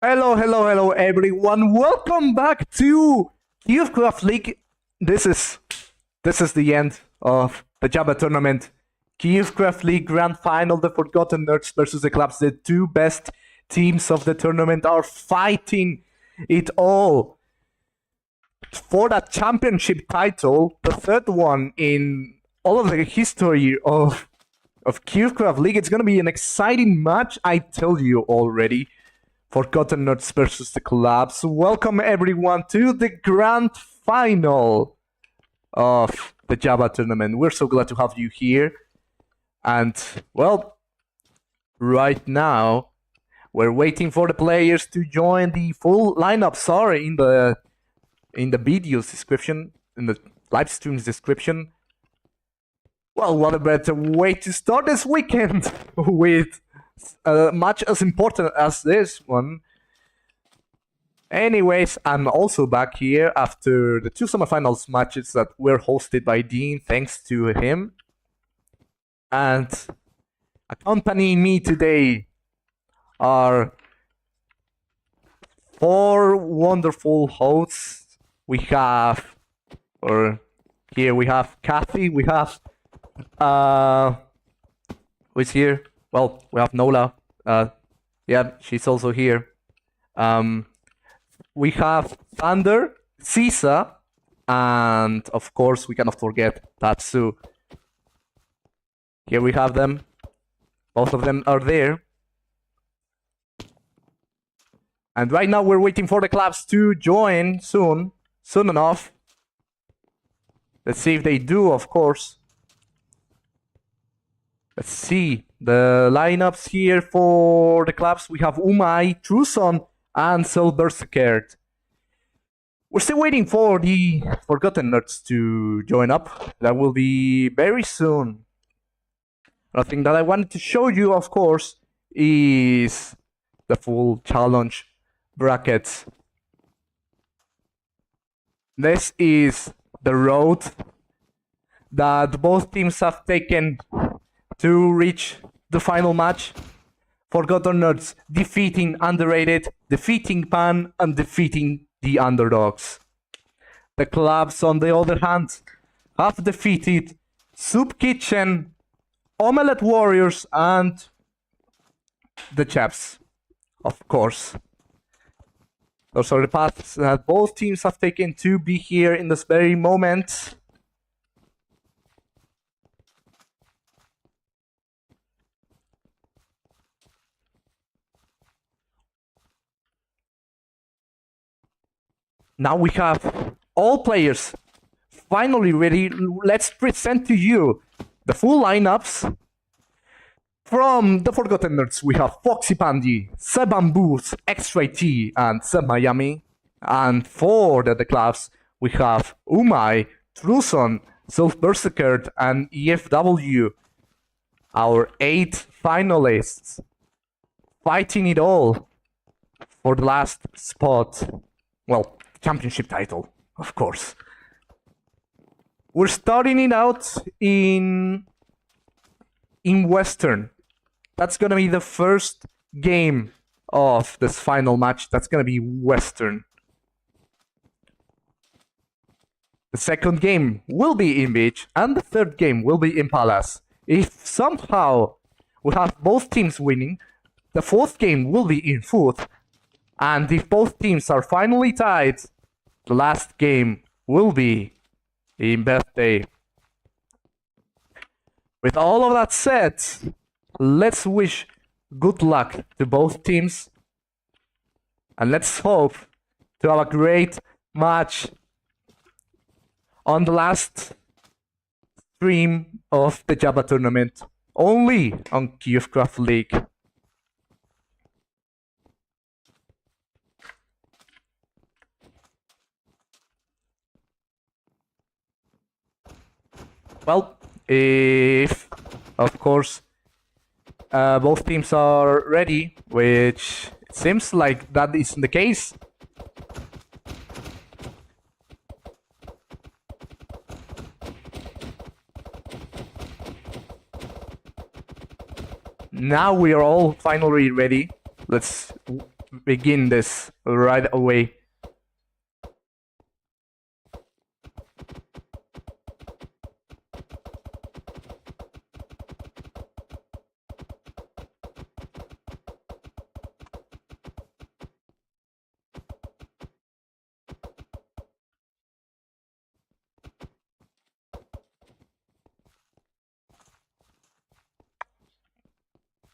Hello, everyone. Welcome back to Craft League. This is the end of the Java tournament. Craft League Grand Final, the Forgotten Nerds versus the Klabs. The two best teams of the tournament are fighting it all for that championship title, the third one in all of the history of Craft League. It's gonna be an exciting match, I tell you already. Forgotten Nerds versus the Klabs. Welcome everyone to the grand final of the Java tournament. We're so glad to have you here. And, well, right now, we're waiting for the players to join the full lineup. Sorry, in the video's description, in the live stream's description. Well, what a better way to start this weekend with much as important as this one. Anyways, I'm also back here after the two semifinals matches that were hosted by Dean, thanks to him. And accompanying me today are four wonderful hosts. We have, here we have Kathy, we have, who's here? Well, we have Nola. Yeah, she's also here. We have Thunder, Sisa, and of course we cannot forget Tatsu. Here we have them. Both of them are there. And right now we're waiting for the Klabs to join soon enough. Let's see if they do, of course. Let's see the lineups here for the Klabs. We have Oumai, truesson, and Berserker. We're still waiting for the Forgotten Nerds to join up. That will be very soon. Another thing that I wanted to show you, of course, is the full challenge brackets. This is the road that both teams have taken to reach the final match. Forgotten Nerds defeating Underrated, defeating Pan, and defeating the Underdogs. The Klabs, on the other hand, have defeated Soup Kitchen, Omelette Warriors, and the Chaps, of course. Those are the paths that both teams have taken to be here in this very moment. Now we have all players finally ready. Let's present to you the full lineups. From the Forgotten Nerds, we have FoxiePandie, zBamboozz, XYT, and zMiami. And for the Klabs, we have oumai, truesson, Berserker, and efww. Our 8 finalists fighting it all for the last spot. Well, championship title, of course. We're starting it out in Western. That's gonna be the first game of this final match. That's gonna be Western. The second game will be in Beach, and the third game will be in Palace. If somehow we have both teams winning, the fourth game will be in Food. And if both teams are finally tied, the last game will be in Birthday. With all of that said, let's wish good luck to both teams. And let's hope to have a great match on the last stream of the Java tournament, only on Craft League. Well, if, of course, both teams are ready, which it seems like that is the case. Now we are all finally ready. Let's begin this right away.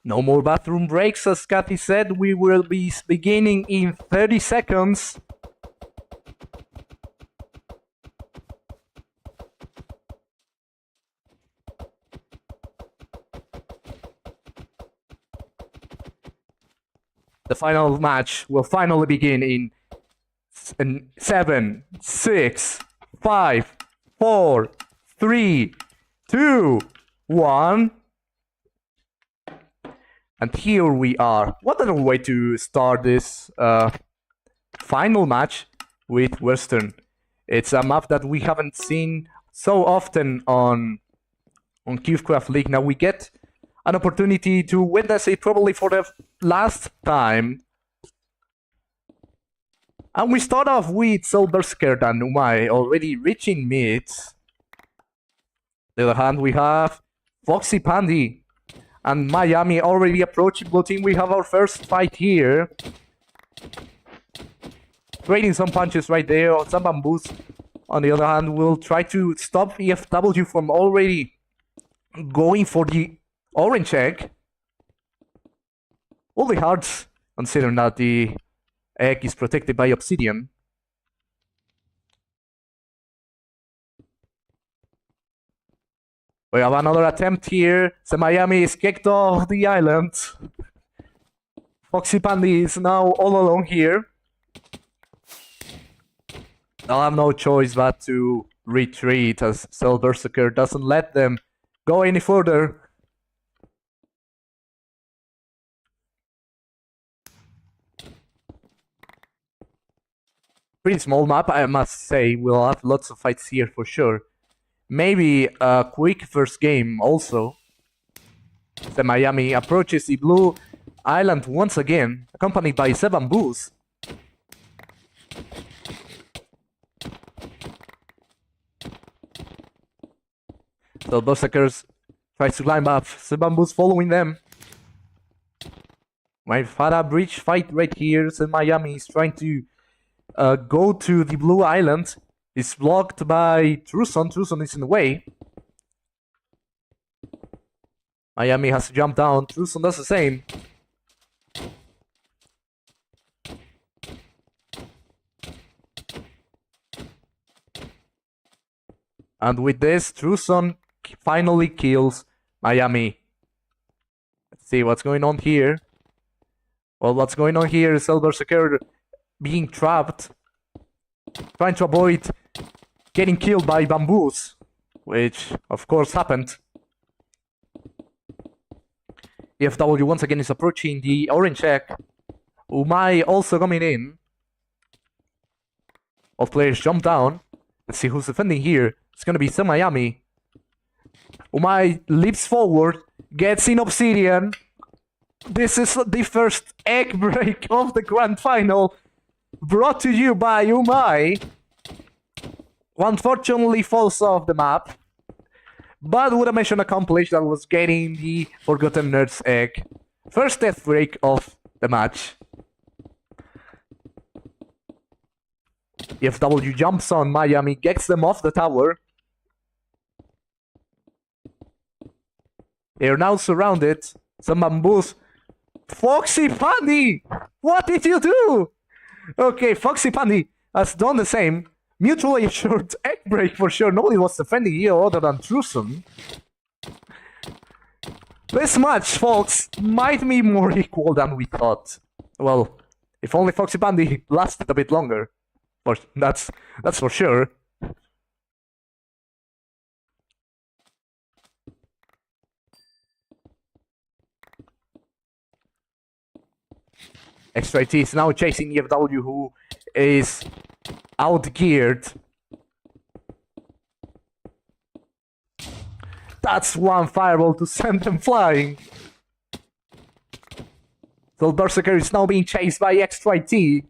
No more bathroom breaks, as Kathy said. We will be beginning in 30 seconds. The final match will finally begin in 7, 6, 5, 4, 3, 2, 1. And here we are. What a way to start this final match with Western. It's a map that we haven't seen so often on CubeCraft League. Now we get an opportunity to witness it probably for the last time. And we start off with zBamboozz and oumai already reaching mid. On the other hand, we have FoxiePandie and zMiami already approaching blue team. We have our first fight here. Trading some punches right there. zBamboozz, on the other hand, will try to stop efww from already going for the orange egg. Only hard considering that the egg is protected by obsidian. We have another attempt here. zMiami is kicked off the island. FoxiePandie is now all alone here. They'll have no choice but to retreat as zBamboozz doesn't let them go any further. Pretty small map, I must say. We'll have lots of fights here for sure. Maybe a quick first game also. zMiami approaches the blue island once again, accompanied by zBamboozz. zBamboozz tries to climb up, zBamboozz following them. My Farah bridge fight right here. zMiami is trying to go to the blue island. It's blocked by truesson. Truesson is in the way. zMiami has to jump down. truesson does the same. And with this, truesson finally kills zMiami. Let's see what's going on here. Well, what's going on here is zBamboozz being trapped, trying to avoid getting killed by Bamboozz, which of course happened. efww once again is approaching the orange egg. oumai also coming in. All players jump down. Let's see who's defending here. It's gonna be zMiami. oumai leaps forward, gets in obsidian. This is the first egg break of the grand final, brought to you by oumai. Unfortunately falls off the map, but with a mission accomplished, that was getting the Forgotten Nerd's egg. First death break of the match. efww jumps on zMiami, gets them off the tower. They are now surrounded. zBamboozz. FoxiePandie! What did you do? Okay, FoxiePandie has done the same. Mutually assured egg break for sure. Nobody was defending here other than truesson. This match, folks, might be more equal than we thought. Well, if only FoxiePandie lasted a bit longer. But that's for sure. Extra T is now chasing efww, who is outgeared. That's one fireball to send them flying. So Berserker is now being chased by XYT.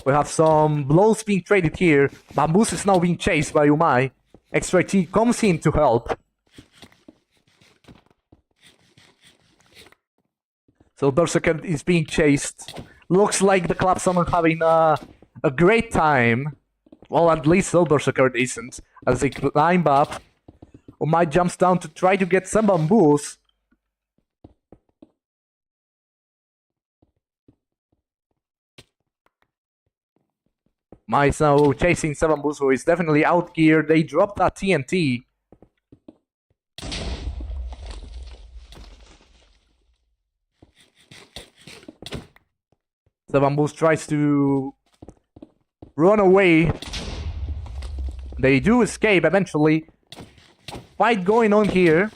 We have some blows being traded here. zBamboozz is now being chased by oumai. XYT comes in to help. So Berserker is being chased. Looks like the Klabs are having a great time. Well, at least so Berserker isn't. As they climb up, oumai jumps down to try to get some zBamboozz. oumai is now chasing zBamboozz, who is definitely out gear. They drop that TNT. zBamboozz tries to run away. They do escape eventually. Fight going on here.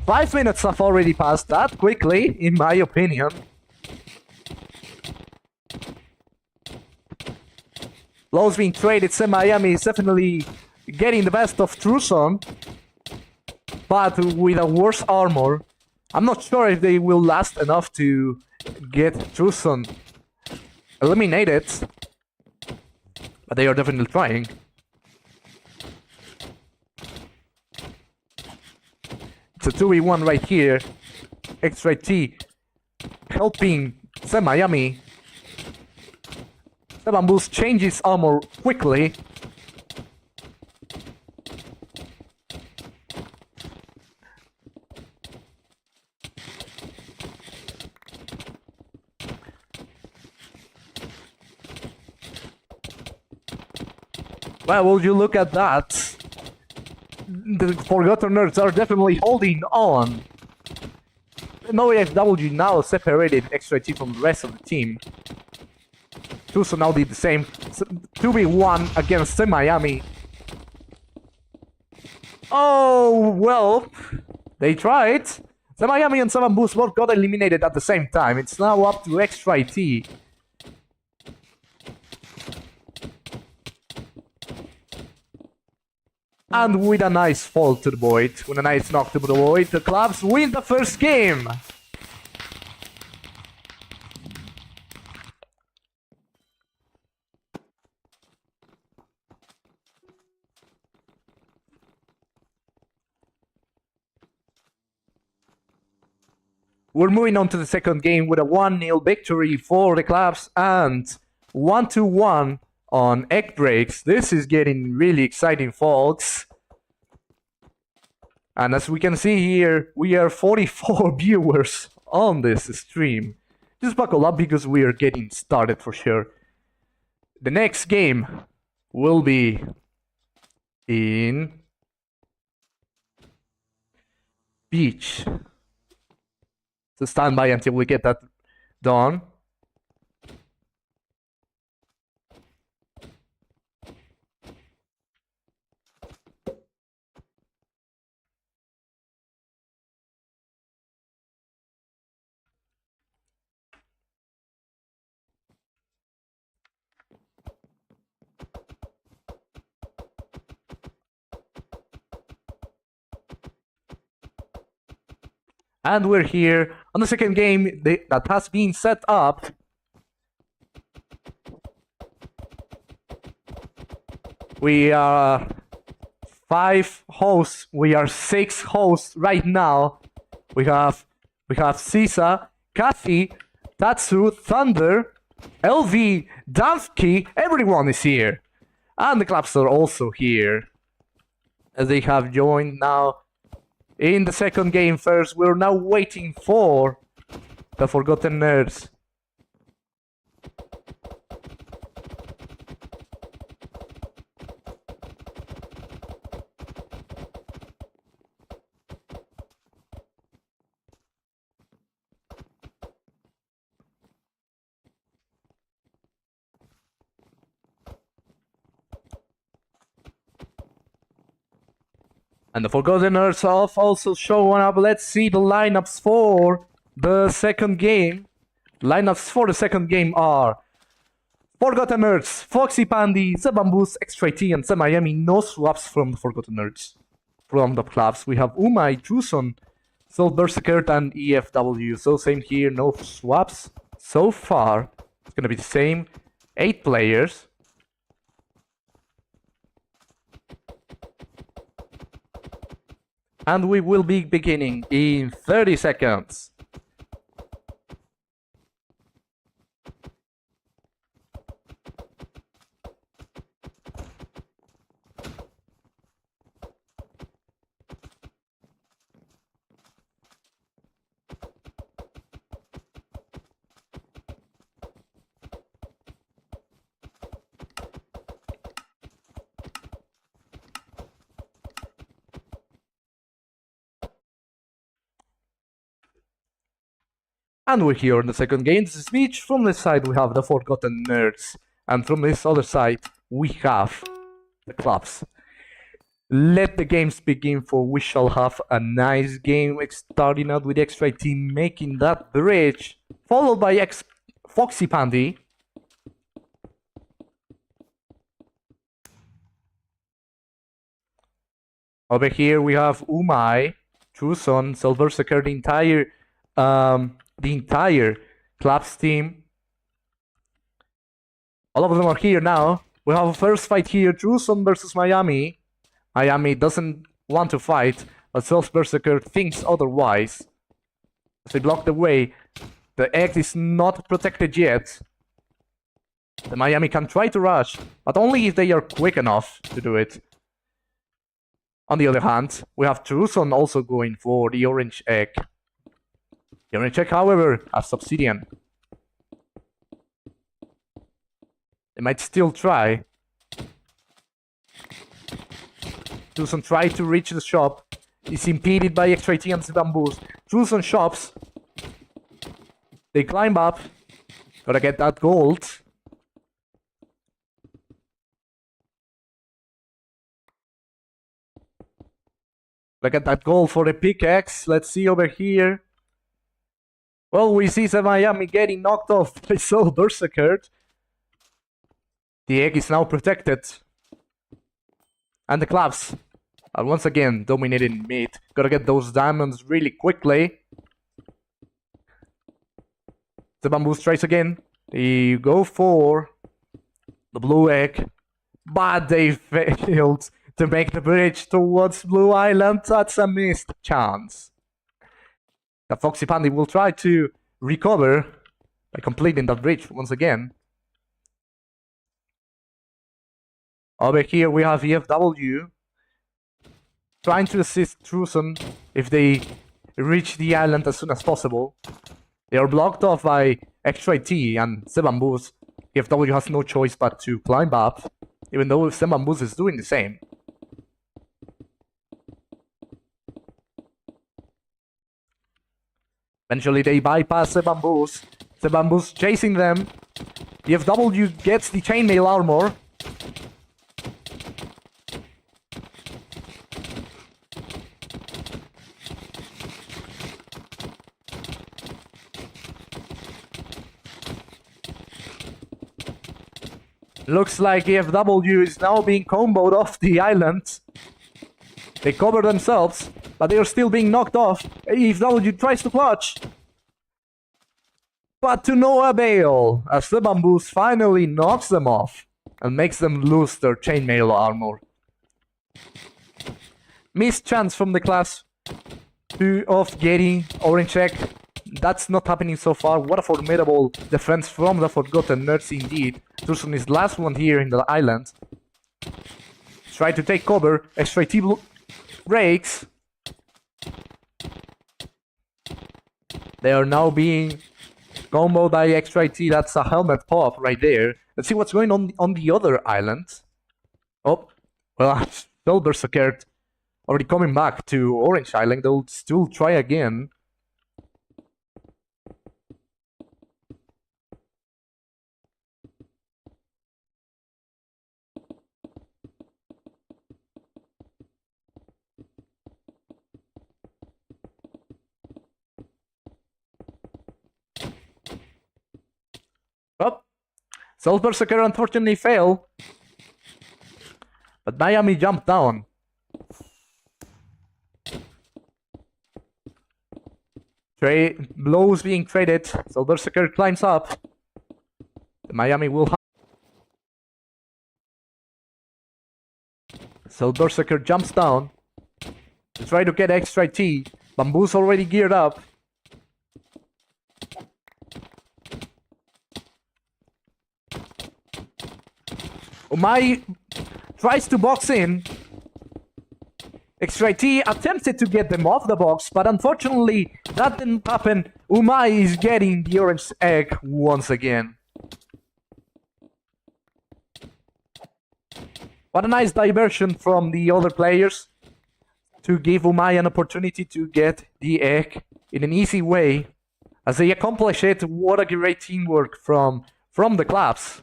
Five minutes have already passed that quickly, in my opinion. Blows being traded. zMiami is definitely getting the best of truesson, but with a worse armor. I'm not sure if they will last enough to get truesson eliminated, but they are definitely trying. It's a 2v1 right here. XYT helping zMiami. zBamboozz changes armor quickly. Well, would you look at that? The Forgotten Nerds are definitely holding on. No EFW now separated XYT from the rest of the team. truesson now did the same. 2v1 against zMiami. Oh, well, they tried. zMiami and zBamboozz both got eliminated at the same time. It's now up to XYT. And with a nice fall to the void, with a nice knock to the void, the Klabs win the first game! We're moving on to the second game with a 1-0 victory for the Klabs and 1-1 on egg breaks. This is getting really exciting, folks. And as we can see here, we are 44 viewers on this stream. Just buckle up because we are getting started for sure. The next game will be in Beach. So stand by until we get that done. And we're here on the second game that has been set up. We are 5 hosts. We are 6 hosts right now. We have Sisa, Kathy, Tatsu, Thunder, LV, Dansky. Everyone is here. And the Klabs are also here, as they have joined now. In the second game first, we're now waiting for the Forgotten Nerds. And the Forgotten Nerds have also shown up. Let's see the lineups for the second game. Lineups for the second game are Forgotten Nerds, FoxiePandie, zBamboozz, X-T, and zMiami. No swaps from the Forgotten Nerds. From the Klabs, we have oumai, truesson, Berserker, and efww. So same here, no swaps. So far, it's gonna be the same. 8 players. And we will be beginning in 30 seconds. And we're here in the second game. This is Beach. From this side we have the Forgotten Nerds. And from this other side we have the Klabs. Let the games begin, for we shall have a nice game, starting out with X-T making that bridge, followed by FoxiePandie. Over here we have oumai, truesson, Berserker, the entire Klabs team. All of them are here now. We have a first fight here, truesson versus Miami. Miami doesn't want to fight, but Berserker thinks otherwise. As they block the way, the egg is not protected yet. The Miami can try to rush, but only if they are quick enough to do it. On the other hand, we have truesson also going for the orange egg. The orange egg, however, has obsidian. They might still try. Truesson tried to reach the shop. He's impeded by X-T and zBamboozz. Truesson shops. They climb up. Gotta get that gold. Look at that gold for the pickaxe. Let's see over here. Well, we see zMiami getting knocked off by Berserker. The egg is now protected. And the Klabs are once again dominating mid. Gotta get those diamonds really quickly. zBamboozz tries again. They go for the blue egg. But they failed to make the bridge towards Blue Island. That's a missed chance. The FoxiePandie will try to recover by completing that bridge once again. Over here we have efww trying to assist truesson if they reach the island as soon as possible. They are blocked off by X-T and zBamboozz. efww has no choice but to climb up, even though zBamboozz is doing the same. Eventually they bypass zBamboozz. zBamboozz chasing them. efww gets the chainmail armor. Looks like efww is now being comboed off the island. They cover themselves, but they are still being knocked off. efww tries to clutch, but to no avail, as zBamboozz finally knocks them off and makes them lose their chainmail armor. Missed chance from the class of getting orange egg. That's not happening so far. What a formidable defense from the Forgotten Nerds indeed. truesson is last one here in the island. Try to take cover. X-T breaks. They are now being comboed by X-T. That's a helmet pop right there. Let's see what's going on the other island. Oh, well, Berserker already coming back to Orange Island. They'll still try again. Soul Berserker unfortunately failed. But Miami jumped down. Blows being traded. Soul Berserker climbs up. Miami will have. Soul Berserker jumps down to try to get extra T. Bamboo's already geared up. Oumai tries to box in. Extra T attempted to get them off the box, but unfortunately that didn't happen. Oumai is getting the orange egg once again. What a nice diversion from the other players to give Oumai an opportunity to get the egg in an easy way. As they accomplish it, what a great teamwork from the Klabs.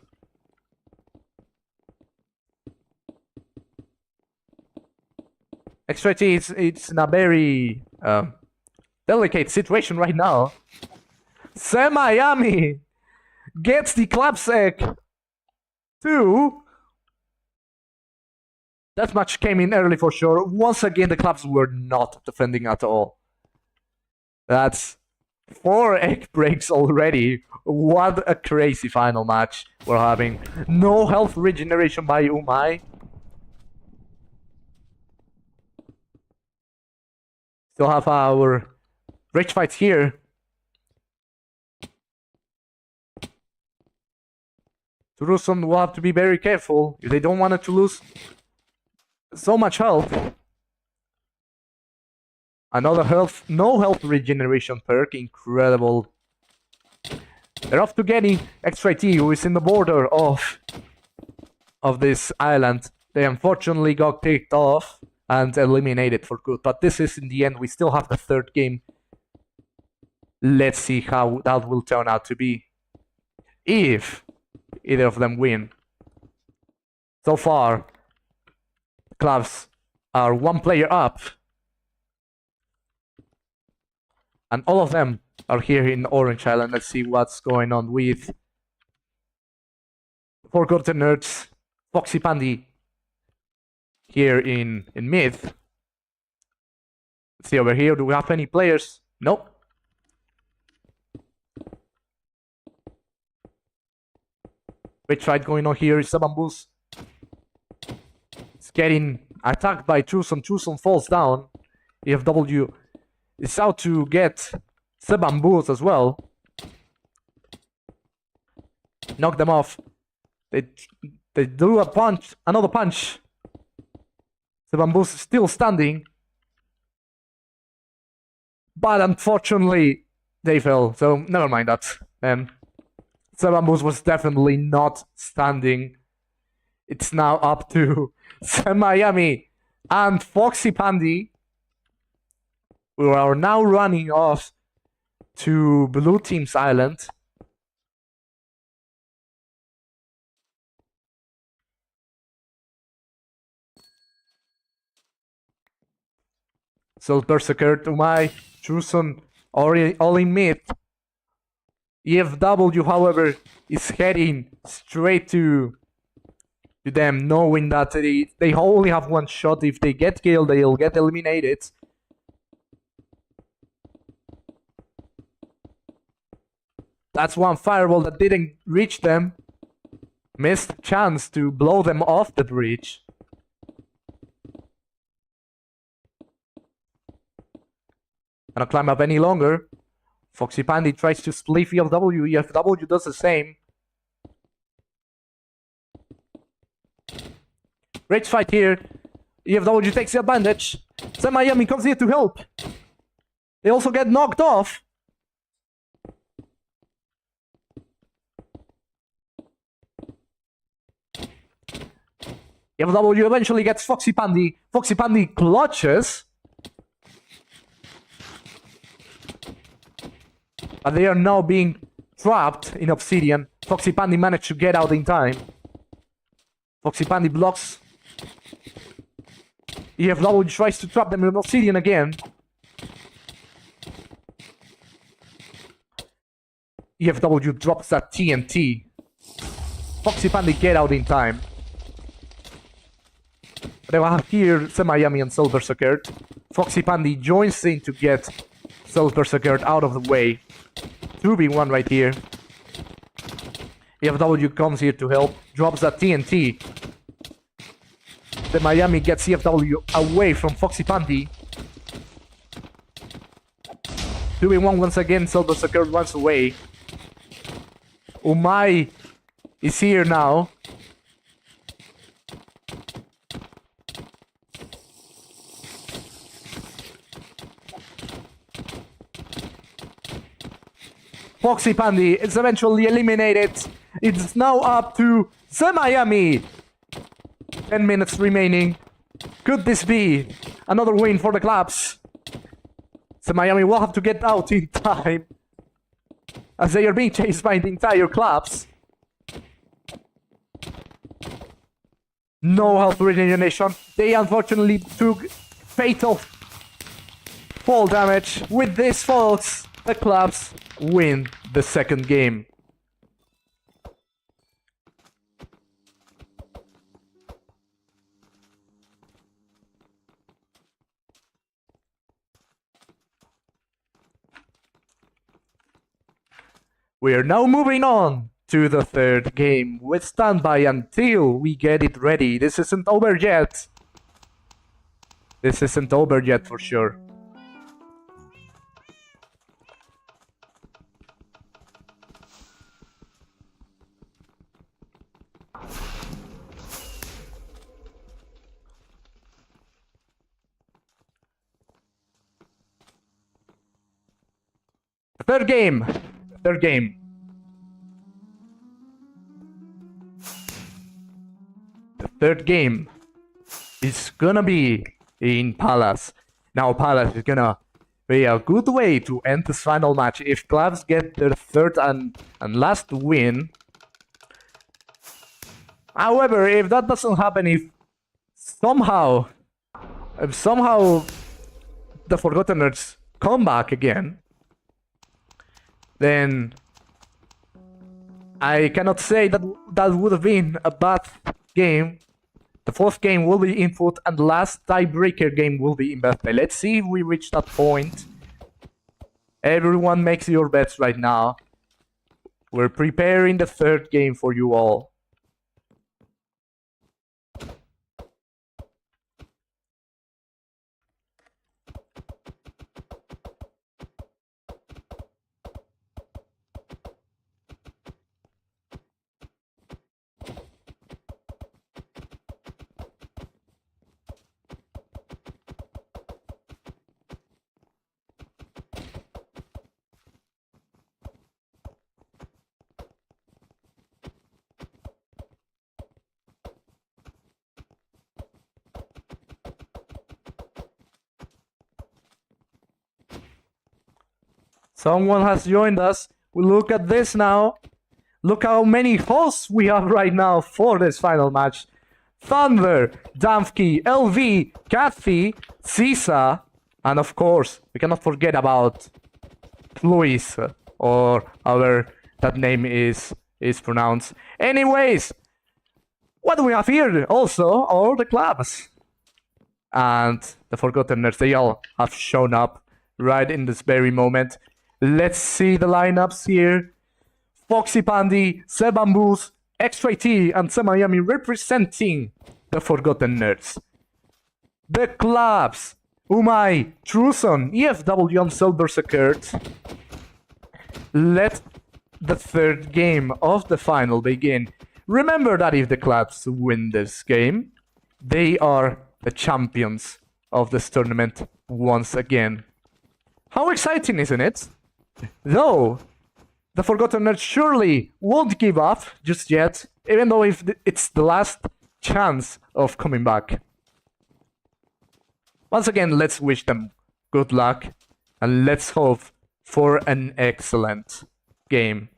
Extra T, it's in a very delicate situation right now. zMiami gets the Klabs egg too. That match came in early for sure. Once again, the Klabs were not defending at all. That's 4 egg breaks already. What a crazy final match we're having. No health regeneration by Oumai. Still have our rich fights here. Truesson will have to be very careful if they don't want it to lose so much health. Another no health regeneration perk, incredible. They're off to getting Extra T, who is in the border of this island. They unfortunately got kicked off and eliminated for good, but this is in the end. We still have the 3rd game. Let's see how that will turn out to be if either of them win. So far, Klabs are 1 player up, and all of them are here in Orange Island. Let's see what's going on with Forgotten Nerds, FoxiePandie here in mid. Let's see over here, do we have any players? Nope. Great fight going on here. zBamboozz is getting attacked by truesson. Truesson falls down. EFW is out to get zBamboozz as well. Knock them off. They do a punch, another punch. zBamboozz is still standing. But unfortunately, they fell. So never mind that. zBamboozz was definitely not standing. It's now up to zMiami and FoxiePandie, who are now running off to Blue Team's island. Soul Berserker, Oumai, truesson, all in mid. EFW, however, is heading straight to them, knowing that they only have 1 shot. If they get killed, they'll get eliminated. That's 1 fireball that didn't reach them. Missed chance to blow them off the bridge. Cannot climb up any longer. FoxiePandie tries to split EFW. EFW does the same. Great fight here. EFW takes the advantage. zMiami comes here to help. They also get knocked off. EFW eventually gets FoxiePandie. FoxiePandie clutches. But they are now being trapped in obsidian. FoxiePandie managed to get out in time. FoxiePandie blocks. EFW tries to trap them in obsidian again. EFW drops that TNT. FoxiePandie get out in time. They have here zMiami and zBamboozz. FoxiePandie joins in to get zBamboozz out of the way. 2v1 right here. EFW comes here to help, drops that TNT. zMiami gets EFW away from FoxiePandie. 2v1 once again, zBamboozz runs away. Oumai is here now. FoxiePandie is eventually eliminated. It's now up to zMiami. 10 minutes remaining. Could this be another win for the Klabs? zMiami will have to get out in time, as they are being chased by the entire Klabs. No health regeneration. They unfortunately took fatal fall damage. With this, folks, the Klabs win the second game. We are now moving on to the third game. We'll stand by until we get it ready. This isn't over yet. This isn't over yet for sure. Third game. Third game. The third game is gonna be in Palace. Now Palace is gonna be a good way to end this final match. If Klabs get their third and last win. However, if that doesn't happen, if somehow the Forgotteners come back again, then I cannot say that that would have been a bad game. The fourth game will be input and the last tiebreaker game will be in birthday. Let's see if we reach that point. Everyone makes your bets right now. We're preparing the third game for you all. Someone has joined us. We look at this now. Look how many hosts we have right now for this final match. Thunder, Damfki, LV, Kathy, Sisa, and of course, we cannot forget about Luis, or however that name is pronounced. Anyways, what do we have here also are the Klabs. And the Forgotteners, they all have shown up right in this very moment. Let's see the lineups here. FoxiePandie, zBamboozz, XYT, and zMiami representing the Forgotteners. The Klabs, oumai, truesson, EFW, and zBamboozz. Let the third game of the final begin. Remember that if the Klabs win this game, they are the champions of this tournament once again. How exciting, isn't it? Though, the Forgotteners surely won't give up just yet, even though if it's the last chance of coming back. Once again, let's wish them good luck, and let's hope for an excellent game.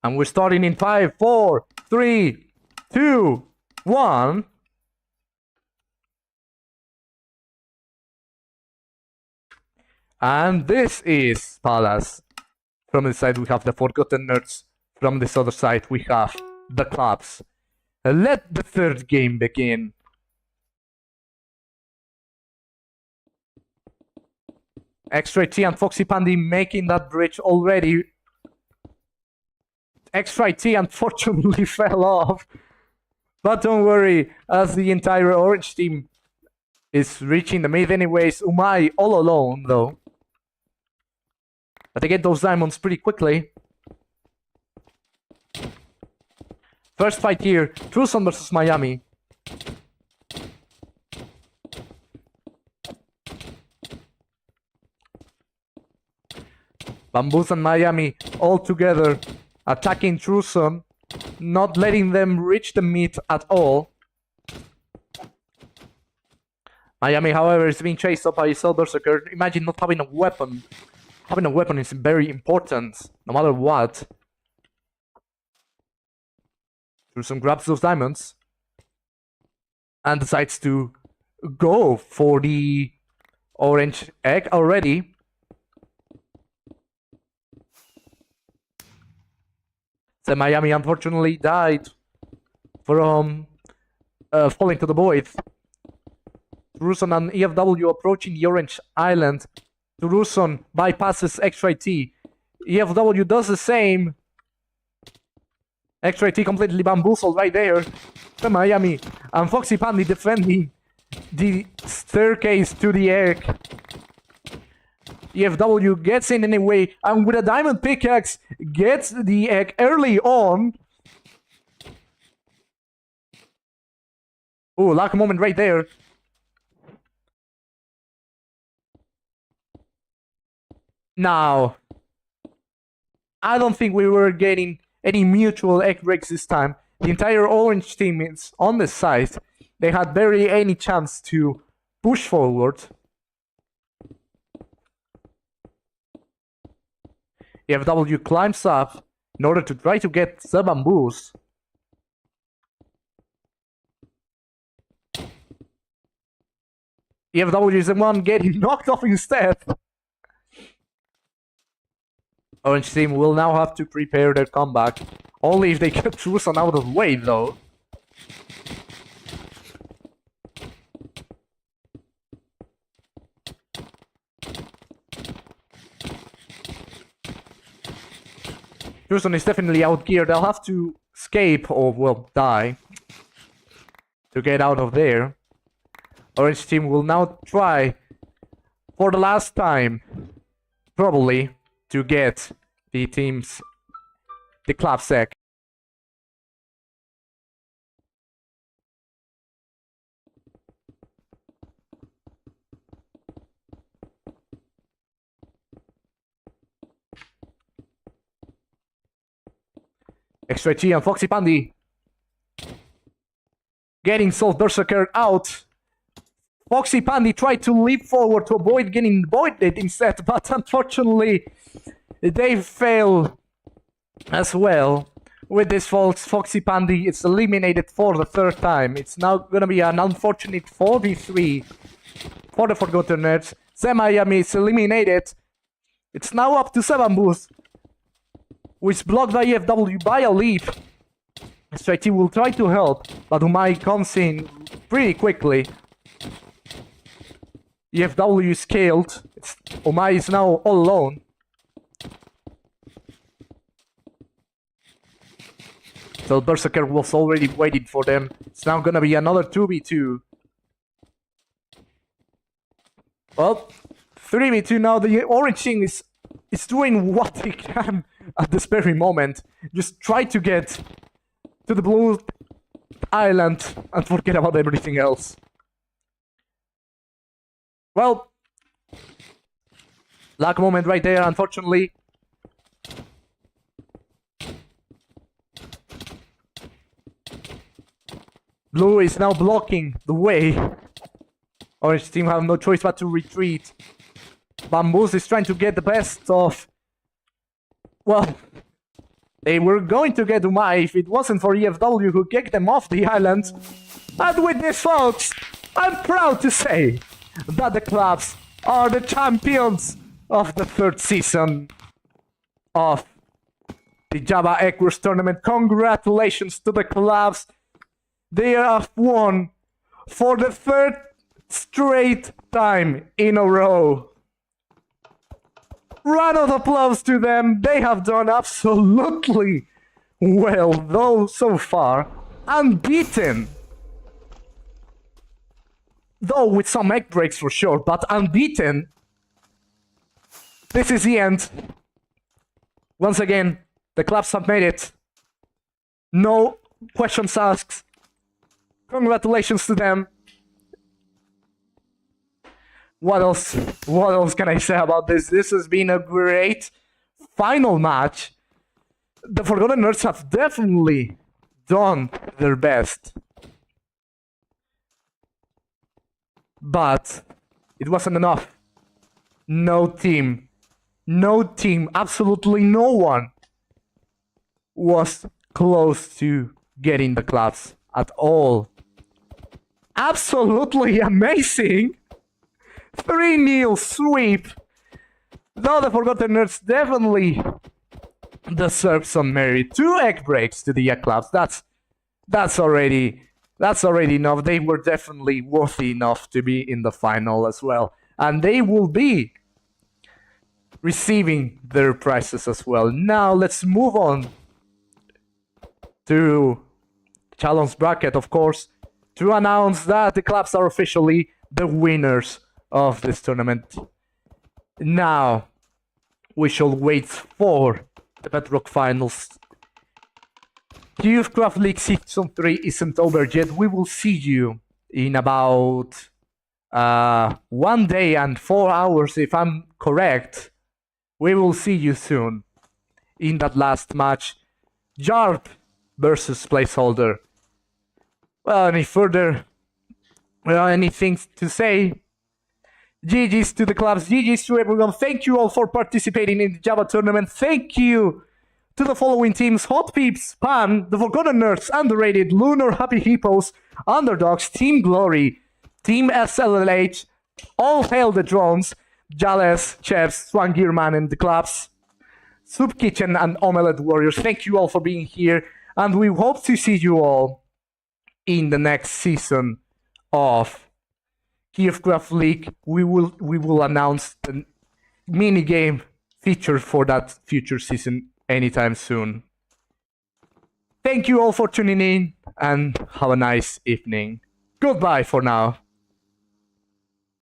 And we're starting in 5, 4, 3, 2, 1. And this is Palace. From this side we have the Forgotten Nerds. From this other side we have the Klabs. Let the third game begin. Extra T and FoxiePandie making that bridge already. Extra T unfortunately fell off. But don't worry, as the entire orange team is reaching the mid anyways. Oumai all alone though. But they get those diamonds pretty quickly. First fight here, truesson versus Miami. Bamboozz and Miami all together, attacking truesson, not letting them reach the mid at all. Miami, however, is being chased up by his berserker. Imagine not having a weapon. Having a weapon is very important, no matter what. truesson grabs those diamonds and decides to go for the orange egg already. zMiami unfortunately died from falling to the void. truesson and EFW approaching the orange island. truesson bypasses Extra T. EFW does the same. Extra T completely bamboozled right there. zMiami and FoxiePandie defending the staircase to the egg. EFW gets in anyway, and with a diamond pickaxe, gets the egg early on. Oh, lucky moment right there. Now, I don't think we were getting any mutual egg breaks this time. The entire orange team is on the side. They had barely any chance to push forward. EFW climbs up in order to try to get zBamboozz. EFW is the one getting knocked off instead. Orange team will now have to prepare their comeback. Only if they get truesson out of the way though. truesson is definitely outgeared. They'll have to escape or, well, die to get out of there. Orange team will now try for the last time, probably, to get the Klabs egg. Extra G and FoxiePandie getting Soul Berserker out. FoxiePandie tried to leap forward to avoid getting voided instead, but unfortunately they fail as well. With this folks, FoxiePandie is eliminated for the third time. It's now gonna be an unfortunate 4v3 for the Forgotten Nerds. zMiami is eliminated. It's now up to zBamboozz, who is blocked by EFW by a leap. Straight T will try to help, but oumai comes in pretty quickly. EFW is killed. oumai is now all alone. So Berserker was already waiting for them. It's now gonna be another 2v2. Well, 3v2 now. The orange team is doing what they can at this very moment. Just try to get to the blue island and forget about everything else. Well, luck moment right there, unfortunately. Blue is now blocking the way. Orange team have no choice but to retreat. Bamboozz is trying to get the best of... Well, They were going to get oumai if it wasn't for efww who kicked them off the island. And with this, folks, I'm proud to say that the Klabs are the champions of the 3rd season of the Java EggWars tournament. Congratulations to the Klabs. They have won for the 3rd straight time in a row. Round of applause to them. They have done absolutely well, though so far unbeaten. Though with some egg breaks for sure, but unbeaten. This is the end. Once again, the Klabs have made it. No questions asked. Congratulations to them. What else can I say about this? This has been a great final match. The Forgotten Nerds have definitely done their best. But it wasn't enough. No team, absolutely no one was close to getting the Klabs at all. Absolutely amazing! 3-0 sweep. Though the Forgotten Nerds definitely deserve some merit. 2 egg breaks to the Klabs. That's already enough. They were definitely worthy enough to be in the final as well. And they will be receiving their prizes as well. Now let's move on to challenge bracket, of course, to announce that the Klabs are officially the winners of this tournament. Now we shall wait for the Bedrock Finals. Craft League Season 3 isn't over yet. We will see you in about 1 day and 4 hours, if I'm correct. We will see you soon in that last match. Jarp versus Placeholder. Well, anything to say? GG's to the Klabs, GG's to everyone. Thank you all for participating in the Java tournament. Thank you to the following teams: Hot Peeps, Pan, the Forgotten Nerds, Underrated, Lunar, Happy Hippos, Underdogs, Team Glory, Team SLLH, All Hail the Drones, Jales, Chefs, Swangirman, and the Klabs, Soup Kitchen, and Omelette Warriors. Thank you all for being here, and we hope to see you all in the next season of Craft League. We will announce the mini game feature for that future season anytime soon. Thank you all for tuning in and have a nice evening. Goodbye for now.